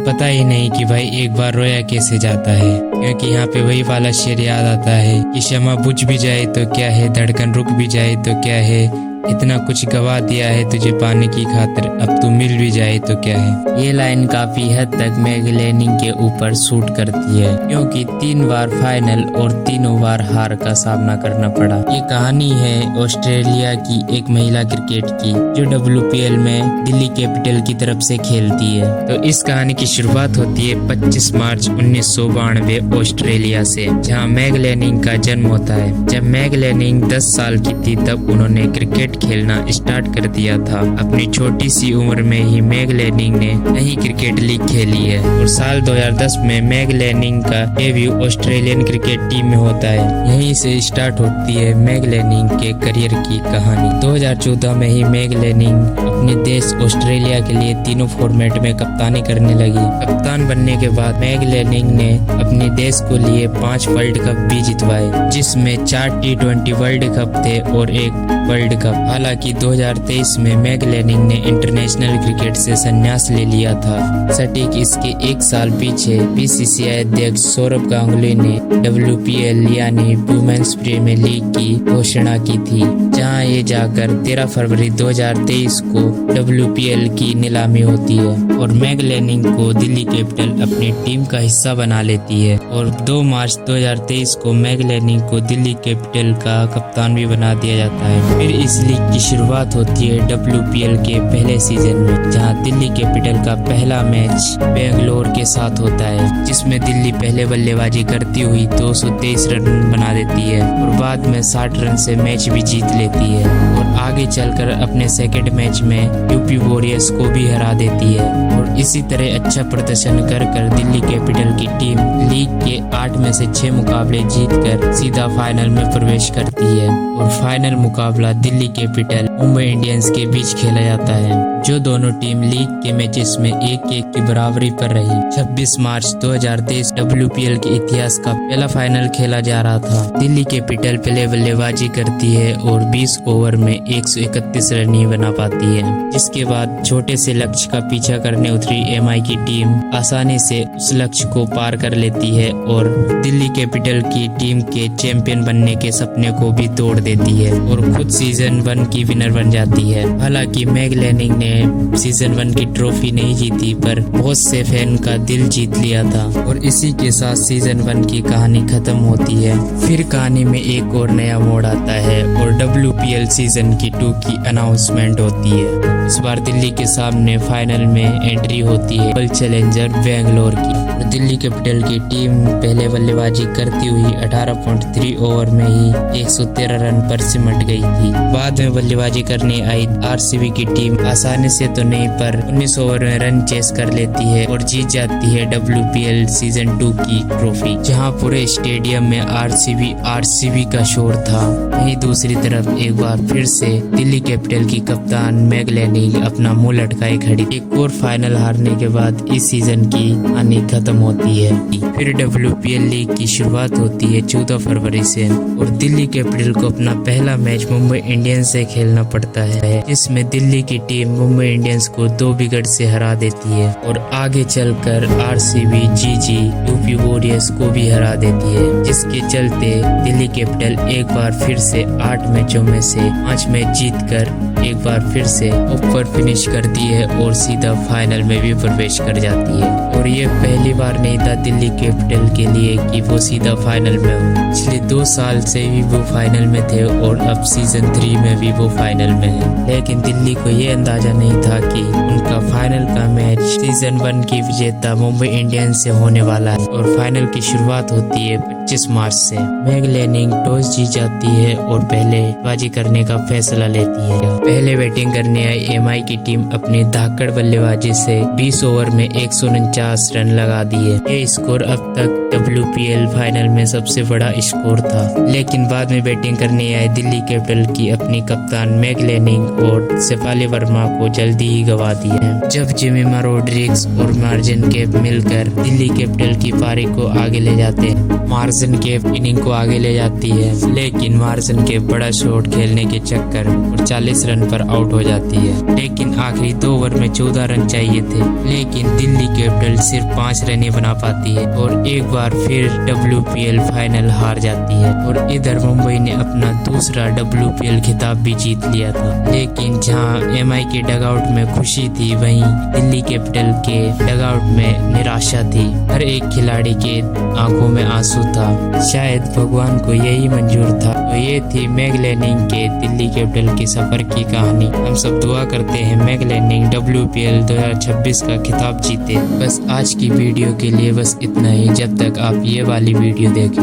उन्हें पता ही नहीं कि भाई एक बार रोया कैसे जाता है, क्योंकि यहाँ पे वही वाला शेर याद आता है कि शमा बुझ भी जाए तो क्या है, धड़कन रुक भी जाए तो क्या है, इतना कुछ गवा दिया है तुझे पाने की खातिर, अब तू मिल भी जाए तो क्या है। ये लाइन काफी हद तक मैग लेनिंग के ऊपर सूट करती है, क्योंकि 3 बार फाइनल और तीनों बार हार का सामना करना पड़ा। ये कहानी है ऑस्ट्रेलिया की एक महिला क्रिकेट की जो WPL में दिल्ली कैपिटल की तरफ से खेलती है। तो इस कहानी की शुरुआत होती है 25 मार्च 1992 ऑस्ट्रेलिया से, जहाँ मैग लेनिंग का जन्म होता है। जब मैग लेनिंग 10 साल की थी तब उन्होंने क्रिकेट खेलना स्टार्ट कर दिया था। अपनी छोटी सी उम्र में ही मैग लेनिंग ने नई क्रिकेट लीग खेली है और साल 2010 में मैग लेनिंग का डेब्यू ऑस्ट्रेलियन क्रिकेट टीम में होता है। यहीं से स्टार्ट होती है मैग लेनिंग के करियर की कहानी। 2014 में ही मैग लेनिंग अपने देश ऑस्ट्रेलिया के लिए तीनों फॉर्मेट में कप्तानी करने लगी। कप्तान बनने के बाद मैग लेनिंग ने अपने देश को लिए 5 वर्ल्ड कप भी जितवाए, जिसमें 4 T20 वर्ल्ड कप थे और 1 वर्ल्ड कप। हालांकि 2023 में मैग लेनिंग ने इंटरनेशनल क्रिकेट से संन्यास ले लिया था। सटीक इसके 1 साल पीछे BCCI अध्यक्ष सौरभ गांगुली ने WPL यानी वुमेन्स प्रीमियर लीग की घोषणा की थी, जहां ये जाकर 13 फरवरी 2023 को WPL की नीलामी होती है और मैग लेनिंग को दिल्ली कैपिटल अपनी टीम का हिस्सा बना लेती है। और 2 मार्च 2023 को मैग लेनिंग को दिल्ली कैपिटल का कप्तान भी बना दिया जाता है। फिर इस लीग की शुरुआत होती है WPL के पहले सीजन में, जहां दिल्ली कैपिटल का पहला मैच बेंगलोर के साथ होता है, जिसमें दिल्ली पहले बल्लेबाजी करती हुई 223 रन बना देती है और बाद में 60 रन से मैच भी जीत लेती है और आगे चलकर अपने सेकंड मैच में यूपी वॉरियर्स को भी हरा देती है। और इसी तरह अच्छा प्रदर्शन कर दिल्ली कैपिटल की टीम लीग के 8 में से 6 मुकाबले जीतकर सीधा फाइनल में प्रवेश करती है और फाइनल मुकाबला दिल्ली कैपिटल मुंबई इंडियंस के बीच खेला जाता है, जो दोनों टीम लीग के मैचेस में 1-1 की बराबरी पर रही। 26 मार्च 2023 WPL के इतिहास का पहला फाइनल खेला जा रहा था। दिल्ली कैपिटल पहले बल्लेबाजी करती है और 20 ओवर में 131 रन ही बना पाती है, जिसके बाद छोटे से लक्ष्य का पीछा करने उतरी MI की टीम आसानी से उस लक्ष्य को पार कर लेती है और दिल्ली कैपिटल की टीम के चैंपियन बनने के सपने को भी तोड़ देती है और खुद सीजन 1 की विनर बन जाती है। हालांकि मैग लेनिंग ने सीजन 1 की ट्रॉफी नहीं जीती, पर बहुत से फैन का दिल जीत लिया था और इसी के साथ सीजन 1 की कहानी खत्म होती है। फिर कहानी में एक और नया मोड़ आता है और WPL सीजन की 2 की अनाउंसमेंट होती है। इस बार दिल्ली के सामने फाइनल में एंट्री होती है वर्ल्ड चैलेंजर बेंगलोर की और दिल्ली कैपिटल की टीम पहले बल्लेबाजी करती हुई 18.3 ओवर में ही 113 रन पर सिमट गई थी। बाद में बल्लेबाजी करने आई RCB की टीम आसानी से तो नहीं पर 19 ओवर में रन चेस कर लेती है और जीत जाती है WPL सीजन 2 की ट्रॉफी, जहां पूरे स्टेडियम में RCB का शोर था। वहीं दूसरी तरफ एक बार फिर से दिल्ली कैपिटल की कप्तान मैग लेनिंग अपना मुंह लटकाए खड़ी। एक और फाइनल हारने के बाद इस सीजन की कहानी खत्म होती है। फिर WPL लीग की शुरुआत होती है 14 फरवरी से और दिल्ली कैपिटल को अपना पहला मैच मुंबई इंडियंस से खेलना पड़ता है, जिसमें दिल्ली की टीम मुंबई इंडियंस को 2 विकेट से हरा देती है और आगे चलकर RCB, GG, यूपी वॉरियर्स को भी हरा देती है, जिसके चलते दिल्ली कैपिटल एक बार फिर से 8 मैचों में से 5 मैच जीतकर एक बार फिर से ऊपर फिनिश करती है और सीधा फाइनल में भी प्रवेश कर जाती है। और ये पहली बार नहीं था दिल्ली कैपिटल के लिए कि वो सीधा फाइनल में हो। पिछले 2 साल से भी वो फाइनल में थे और अब सीजन 3 में भी वो फाइनल में है, लेकिन दिल्ली को ये अंदाजा नहीं था कि उनका फाइनल का मैच सीजन 1 की विजेता मुंबई इंडियंस से होने वाला है। और फाइनल की शुरुआत होती है 25 मार्च से। मैग लेनिंग टॉस जीत जाती है और पहले बाजी करने का फैसला लेती है। पहले बैटिंग करने आई MI की टीम अपनी धाकड़ बल्लेबाजी से 20 ओवर में 149 रन लगा दिए। ये स्कोर अब तक WPL फाइनल में सबसे बड़ा स्कोर था, लेकिन बाद में बैटिंग करने आई दिल्ली कैपिटल की अपनी कप्तान मैग लेनिंग और शेफाली वर्मा को जल्दी ही गवा दिया। जब जेमिमा रोड्रिग्स और मार्जिन केप मिलकर दिल्ली कैपिटल की पारी को आगे ले जाते हैं। मार्जिन केप इनिंग को आगे ले जाती है, लेकिन मार्जिन केप बड़ा शॉट खेलने के चक्कर और 40 रन पर आउट हो जाती है। लेकिन आखिरी 2 ओवर में 14 रन चाहिए थे, लेकिन दिल्ली कैपिटल सिर्फ 5 रन ही बना पाती है और एक बार फिर WPL फाइनल हार जाती है। और इधर मुंबई ने अपना दूसरा WPL खिताब भी जीत लिया था। लेकिन जहां MI के डगआउट में खुशी थी, वहीं दिल्ली कैपिटल के डगआउट में निराशा थी। हर एक खिलाड़ी के आंखों में आंसू था, शायद भगवान को यही मंजूर था। तो ये थी मैग लैनिंग के दिल्ली कैपिटल के सफर की कहानी। हम सब दुआ करते हैं मैग लैनिंग WPL 2026 का खिताब जीते। बस आज की वीडियो के लिए बस इतना ही। जब तक आप ये वाली वीडियो देखें।